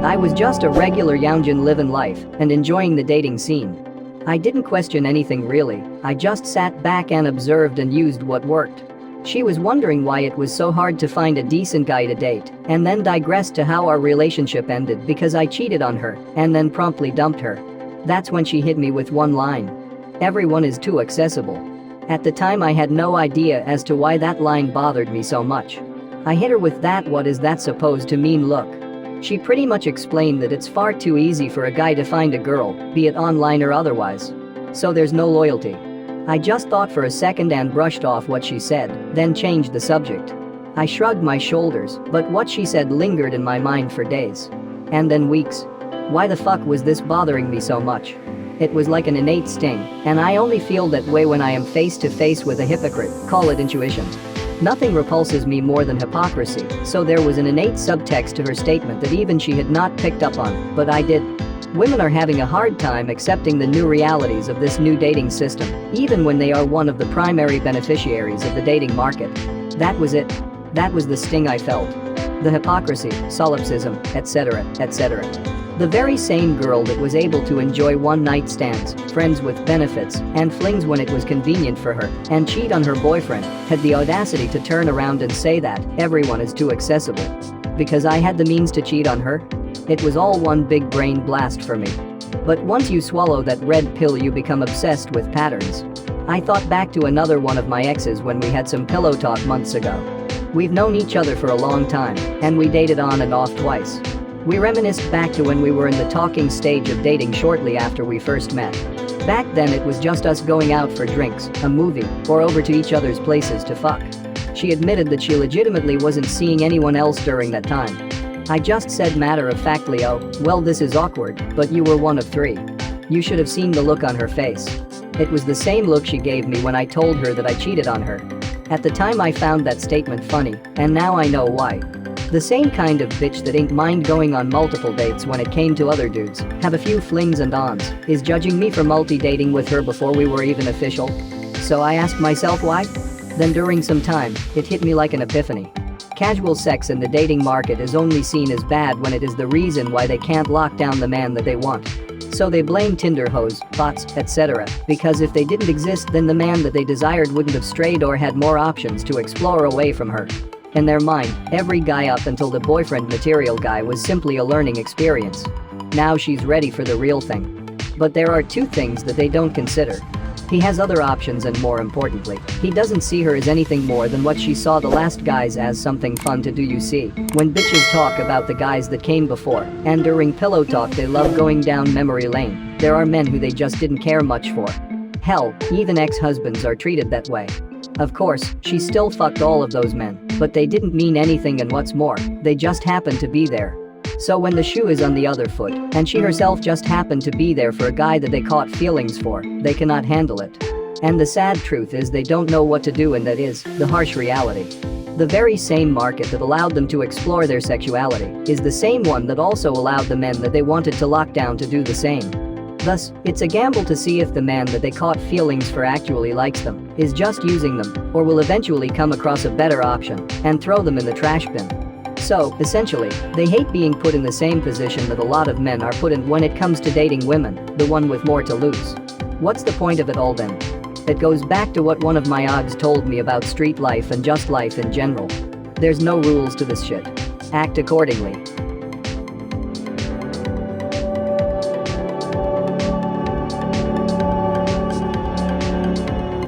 I was just a regular youngin living life and enjoying the dating scene. I didn't question anything really, I just sat back and observed and used what worked. She was wondering why it was so hard to find a decent guy to date, and then digressed to how our relationship ended because I cheated on her and then promptly dumped her. That's when she hit me with one line. Everyone is too accessible. At the time I had no idea as to why that line bothered me so much. I hit her with that "what is that supposed to mean" look. She pretty much explained that it's far too easy for a guy to find a girl, be it online or otherwise. So there's no loyalty. I just thought for a second and brushed off what she said, then changed the subject. I shrugged my shoulders, but what she said lingered in my mind for days. And then weeks. Why the fuck was this bothering me so much? It was like an innate sting, and I only feel that way when I am face to face with a hypocrite, call it intuition. Nothing repulses me more than hypocrisy, so there was an innate subtext to her statement that even she had not picked up on, but I did. Women are having a hard time accepting the new realities of this new dating system, even when they are one of the primary beneficiaries of the dating market. That was it. That was the sting I felt. The hypocrisy, solipsism, etc., etc. The very same girl that was able to enjoy one-night stands, friends with benefits, and flings when it was convenient for her, and cheat on her boyfriend, had the audacity to turn around and say that everyone is too accessible. Because I had the means to cheat on her? It was all one big brain blast for me. But once you swallow that red pill you become obsessed with patterns. I thought back to another one of my exes when we had some pillow talk months ago. We've known each other for a long time, and we dated on and off twice. We reminisced back to when we were in the talking stage of dating shortly after we first met. Back then it was just us going out for drinks, a movie, or over to each other's places to fuck. She admitted that she legitimately wasn't seeing anyone else during that time. I just said matter-of-factly, "Oh, well, this is awkward, but you were one of three." You should have seen the look on her face. It was the same look she gave me when I told her that I cheated on her. At the time I found that statement funny, and now I know why. The same kind of bitch that ain't mind going on multiple dates when it came to other dudes, have a few flings and ons, is judging me for multi-dating with her before we were even official. So I asked myself why? Then during some time, it hit me like an epiphany. Casual sex in the dating market is only seen as bad when it is the reason why they can't lock down the man that they want. So they blame Tinder hoes, bots, etc. because if they didn't exist then the man that they desired wouldn't have strayed or had more options to explore away from her. In their mind, every guy up until the boyfriend material guy was simply a learning experience. Now she's ready for the real thing. But there are two things that they don't consider. He has other options and more importantly, he doesn't see her as anything more than what she saw the last guys as something fun to do. You see, when bitches talk about the guys that came before, and during pillow talk they love going down memory lane, there are men who they just didn't care much for. Hell, even ex-husbands are treated that way. Of course, she still fucked all of those men, but they didn't mean anything and what's more, they just happened to be there. So when the shoe is on the other foot, and she herself just happened to be there for a guy that they caught feelings for, they cannot handle it. And the sad truth is they don't know what to do, and that is the harsh reality. The very same market that allowed them to explore their sexuality is the same one that also allowed the men that they wanted to lock down to do the same. Thus, it's a gamble to see if the man that they caught feelings for actually likes them, is just using them, or will eventually come across a better option and throw them in the trash bin. So, essentially, they hate being put in the same position that a lot of men are put in when it comes to dating women, the one with more to lose. What's the point of it all then? It goes back to what one of my ogs told me about street life and just life in general. There's no rules to this shit. Act accordingly.